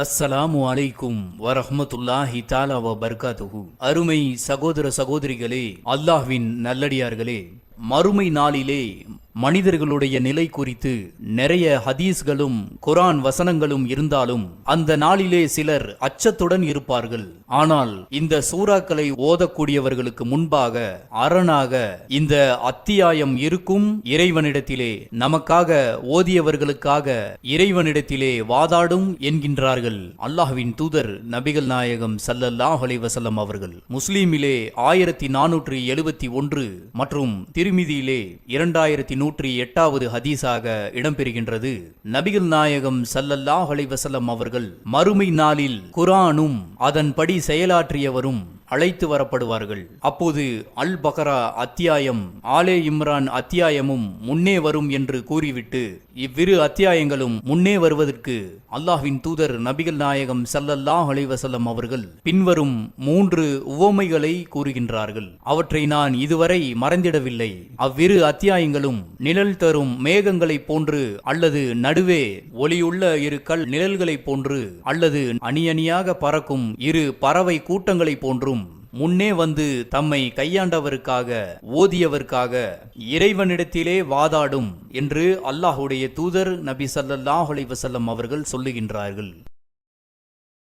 அஸ்ஸலாமு அலைக்கும் வரஹ்மத்துல்லாஹி தஆலா வ பரகாத்துஹு. அருமை சகோதர சகோதரிகளே, அல்லாஹ்வின் நல்லடியார்களே, மறுமை நாளிலே மனிதர்களுடைய நிலை குறித்து நிறைய ஹதீஸ்களும் குர்ஆன் வசனங்களும் இருந்தாலும் அந்த நாளிலே சிலர் அச்சத்துடன் இருப்பார்கள். ஆனால் இந்த சூறாக்களை ஓதக்கூடியவர்களுக்கு முன்பாக அரணாக இந்த அத்தியாயம் இருக்கும். இறைவனிடத்திலே நமக்காக ஓதியவர்களுக்காக இறைவனிடத்திலே வாதாடும் என்கின்றார்கள் அல்லாஹ்வின் தூதர் நபிகள் நாயகம் ஸல்லல்லாஹு அலைஹி வஸல்லம் அவர்கள். முஸ்லிமிலே 1471 மற்றும் திருமிதியிலே 2108வது ஹதீஸாக இடம்பெறுகின்றது. நபிகள் நாயகம் ஸல்லல்லாஹு அலைஹி வஸல்லம் அவர்கள் மறுமை நாளில் குர்ஆனும் அதன்படி செயலாற்றியவரும் அழைத்து வரப்படுவார்கள். அப்போது அல் பக்ரா அத்தியாயம் ஆலே இம்ரான் அத்தியாயமும் முன்னே வரும் என்று கூறிவிட்டு இவ்விரு அத்தியாயங்களும் முன்னே வருவதற்கு அல்லாஹ்வின் தூதர் நபிகள் நாயகம் ஸல்லல்லாஹு அலைஹி வஸல்லம் அவர்கள் பின்வரும் 3 உவமைகளை கூறுகின்றார்கள். அவற்றை நான் இதுவரை மறந்திடவில்லை. அவ்விரு அத்தியாயங்களும் நிழல் தரும் மேகங்களைப் போன்று அல்லது நடுவே ஒளியுள்ள இரு கல் நிழல்களைப் போன்று அல்லது அணியணியாக பறக்கும் இரு பறவை கூட்டங்களைப் போன்றும் முன்னே வந்து தம்மை கையாண்டவருக்காக ஓதியவருக்காக இறைவனிடத்திலே வாதாடும் என்று அல்லாஹுடைய தூதர் நபி ஸல்லல்லாஹு அலைஹி வஸல்லம் அவர்கள் சொல்லுகின்றார்கள்.